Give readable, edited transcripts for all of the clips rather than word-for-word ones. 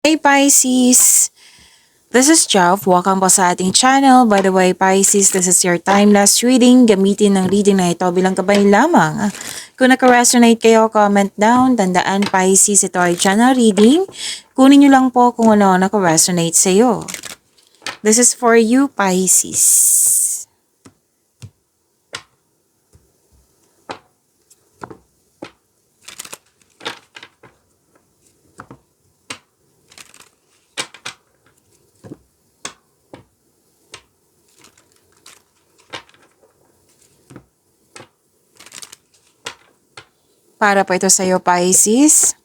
Hey Pisces! This is Jeff. Welcome po sa ating channel. By the way, Pisces, this is your time-lapse reading. Gamitin ng reading na ito bilang gabay lamang. Kung naka-resonate kayo, comment down. Tandaan, Pisces, ito ay channel reading. Kunin nyo lang po kung ano naka-resonate sa iyo. This is for you, Pisces. Para po ito sa iyo, Pisces.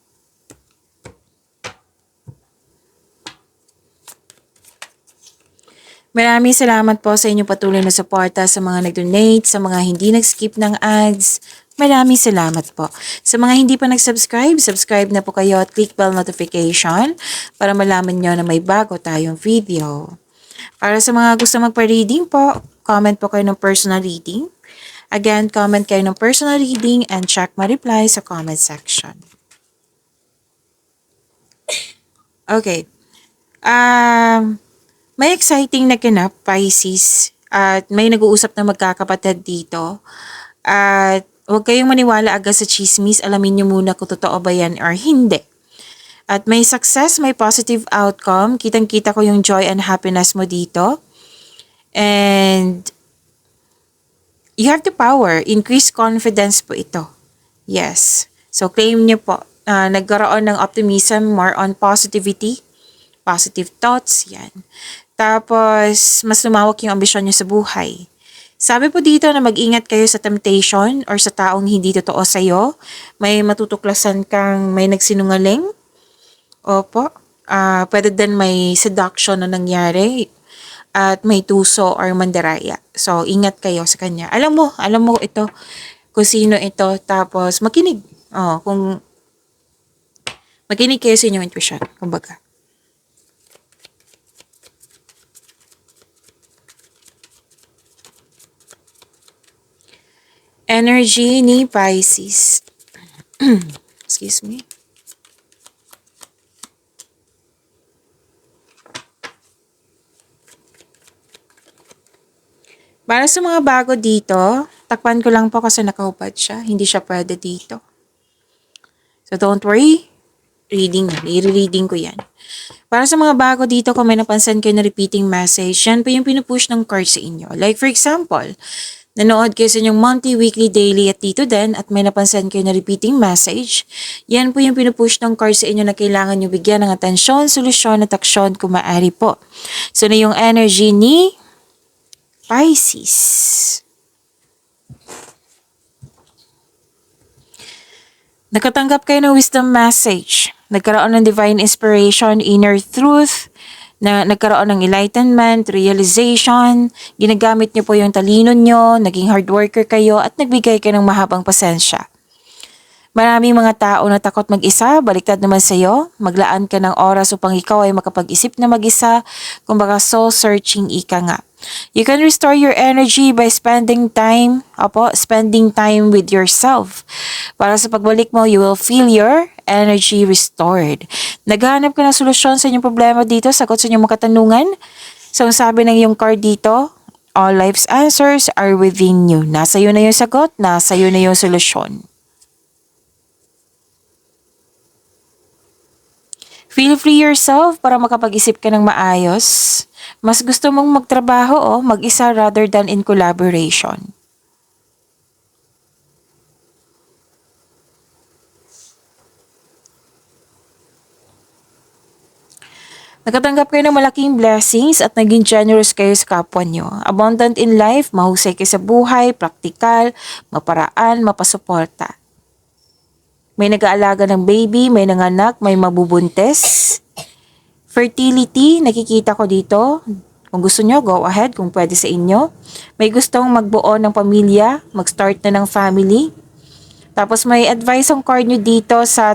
Maraming salamat po sa inyong patuloy na suporta sa mga nag-donate, sa mga hindi nag-skip ng ads. Maraming salamat po. Sa mga hindi pa nag-subscribe, subscribe na po kayo at click bell notification para malaman nyo na may bago tayong video. Para sa mga gusto magpa-reading po, comment po kayo ng personal reading. Again, comment kayo ng personal reading and check my reply sa comment section. Okay. May exciting na ganap, Pisces, at may nag-uusap na magkakapatid dito. At huwag kayong maniwala agad sa chismis, alamin nyo muna kung totoo ba yan or hindi. At may success, may positive outcome, kitang-kita ko yung joy and happiness mo dito. And you have the power, increase confidence po ito. Yes. So claim nyo po, nagkaroon ng optimism, more on positivity, positive thoughts, yan. Tapos, mas lumawak yung ambisyon nyo sa buhay. Sabi po dito na mag-ingat kayo sa temptation or sa taong hindi totoo sa'yo. May matutuklasan kang may nagsinungaling. Opo. Pwede din may seduction na nangyari. At may tuso or mandaraya. So, ingat kayo sa kanya. Alam mo ito, kung sino ito. Tapos, makinig. Kung makinig kayo sa inyong intuition. Kumbaga. Energy ni Pisces. Excuse me. Para sa mga bago dito, takpan ko lang po kasi nakahubad siya. Hindi siya pwede dito. So don't worry. I-reading ko yan. Para sa mga bago dito, kung may napansin kayo na repeating message, yan po yung pinupush ng card sa inyo. Like for example, nanood kayo sa inyong monthly, weekly, daily at dito din at may napansin kayo na repeating message, yan po yung pinupush ng card sa inyo na kailangan nyo bigyan ng atensyon, solusyon at aksyon kung maaari po. So na yung energy ni Pisces. Nakatanggap kayo ng wisdom message. Nagkaroon ng divine inspiration, inner truth, na nagkaroon ng enlightenment, realization, ginagamit niyo po yung talino niyo, naging hard worker kayo at nagbigay kayo ng mahabang pasensya. Maraming mga tao na takot mag-isa, baliktad naman sa iyo, maglaan ka ng oras upang ikaw ay makapag-isip na mag-isa, kumbaga soul-searching ika nga. You can restore your energy by spending time with yourself. Para sa pagbalik mo, you will feel your energy restored. Naghahanap ka ng solusyon sa inyong problema dito, sagot sa inyong mga katanungan. So, sabi ng iyong card dito, all life's answers are within you. Nasa iyo na yung sagot, nasa iyo na yung solusyon. Feel free yourself para makapag-isip ka ng maayos. Mas gusto mong magtrabaho o mag-isa rather than in collaboration. Nakatanggap kayo ng malaking blessings at naging generous kayo sa kapwa nyo. Abundant in life, mahusay kayo sa buhay, praktikal, maparaan, mapasuporta. May nag-aalaga ng baby, may nanganak, may mabubuntis. Fertility, nakikita ko dito. Kung gusto nyo, go ahead kung pwede sa inyo. May gustong magbuo ng pamilya, mag-start na ng family. Tapos may advice ang card nyo dito sa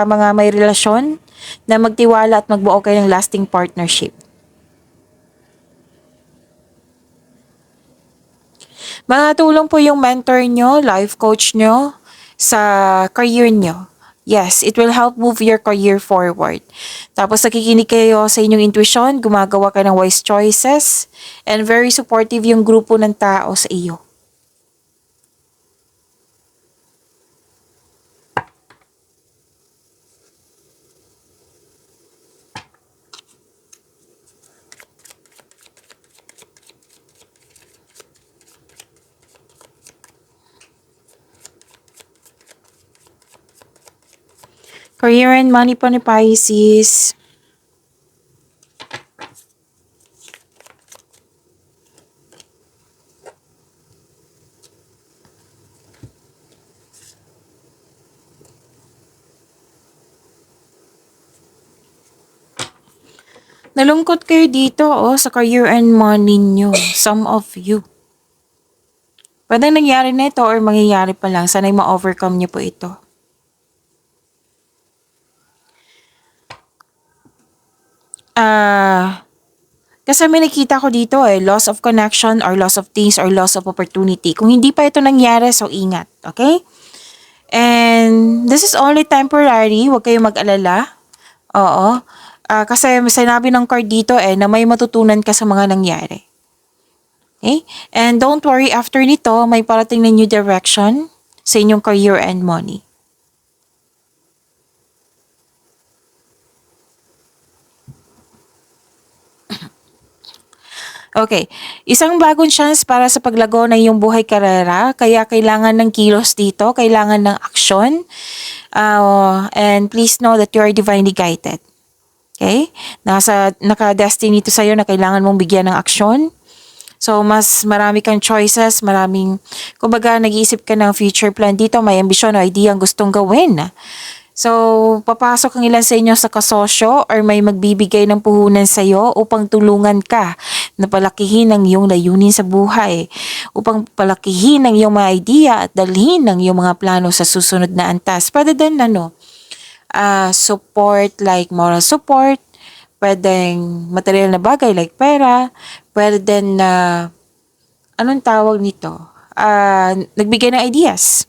mga may relasyon na magtiwala at magbuo kayo ng lasting partnership. Mga tulong po yung mentor nyo, life coach nyo sa career nyo. Yes, it will help move your career forward. Tapos nakikinig kayo sa inyong intuition, gumagawa ka ng wise choices, and very supportive yung grupo ng tao sa iyo. Career and money po ni Pisces. Nalungkot kayo dito sa career and money nyo. Some of you. Pwedeng nangyari na ito or mangyayari pa lang. Sana'y ma-overcome nyo po ito. Kasi may nakita ko dito loss of connection or loss of things or loss of opportunity. Kung hindi pa ito nangyari, so ingat. Okay? And this is only temporary. Huwag kayong mag-alala. Oo. Kasi sinabi ng card dito na may matutunan ka sa mga nangyari. Okay? And don't worry, after nito, may parating na new direction sa inyong career and money. Okay. Isang bagong chance para sa paglago ng iyong buhay karera. Kaya kailangan ng kilos dito. Kailangan ng aksyon. And please know that you are divinely guided. Okay? Naka-destiny ito sa'yo na kailangan mong bigyan ng aksyon. So, mas marami kang choices, kumbaga, nag-iisip ka ng future plan dito, may ambisyon o idea ang gustong gawin. So, papasok ang ilan sa inyo sa kasosyo or may magbibigay ng puhunan sa iyo upang tulungan ka na palakihin ang iyong layunin sa buhay, upang palakihin ang iyong mga idea at dalhin ang iyong mga plano sa susunod na antas. Pwede din support like moral support, pwedeng material na bagay like pera, pwede din anong tawag nito? Nagbigay ng ideas.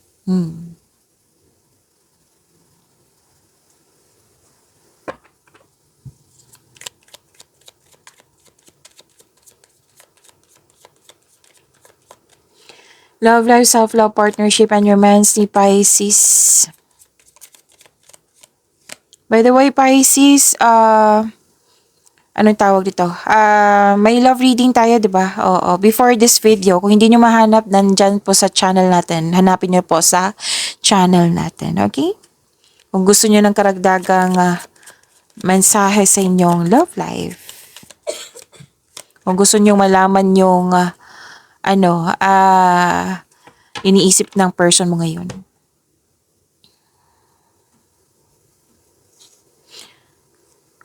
Love life, self-love, partnership, and romance ni Pisces. By the way, Pisces, anong tawag dito? May love reading tayo, di ba? Oo. Before this video, kung hindi nyo mahanap, nandyan po sa channel natin. Hanapin nyo po sa channel natin. Okay? Kung gusto nyo ng karagdagang mensahe sa inyong love life. Kung gusto nyo malaman yung iniisip ng person mo ngayon.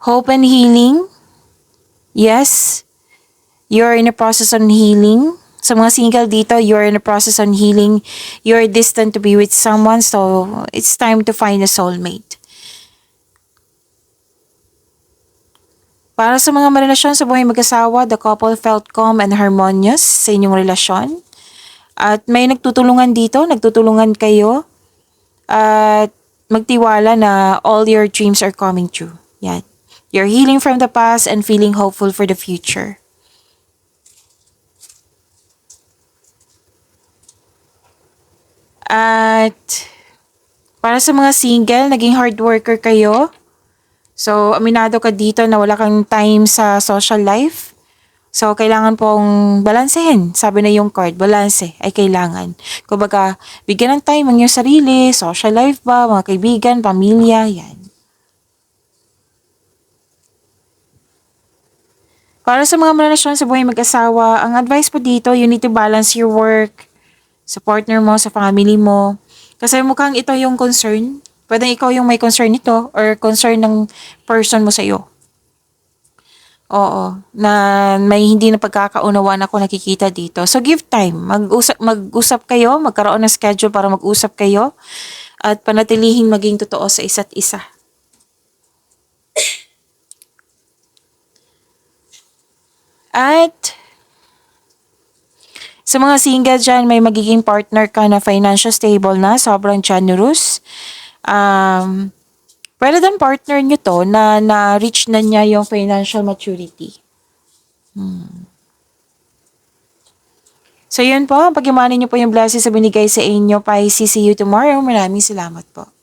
Hope and healing. Yes, you're in a process on healing. Sa mga single dito, you're in a process on healing. You're destined to be with someone, so it's time to find a soulmate. Para sa mga marelasyon sa buhay mag-asawa, the couple felt calm and harmonious sa inyong relasyon. At may nagtutulungan dito, nagtutulungan kayo. At magtiwala na all your dreams are coming true. Yan. You're healing from the past and feeling hopeful for the future. At para sa mga single, naging hard worker kayo. So, aminado ka dito na wala kang time sa social life. So, kailangan pong balansehin. Sabi na yung card, balanse ay kailangan. Kumbaga, bigyan ng time ang iyong sarili, social life ba, mga kaibigan, pamilya, yan. Para sa mga relasyon sa buhay mag-asawa, ang advice po dito, you need to balance your work sa partner mo, sa family mo. Kasi mukhang ito yung concern. Pwede ikaw yung may concern nito or concern ng person mo sa iyo. Oo, na may hindi na pagkakaunawaan ako nakikita dito. So give time. Mag-usap kayo, magkaroon ng schedule para mag-usap kayo at panatilihing maging totoo sa isa't isa. At sa mga single dyan, may magiging partner ka na financial stable na, sobrang generous. pwede din partner nyo to na na-reach na niya yung financial maturity. So yun po, pag-imanin niyo po yung blessings sa binigay sa inyo, Pisces. See you tomorrow. Maraming salamat po.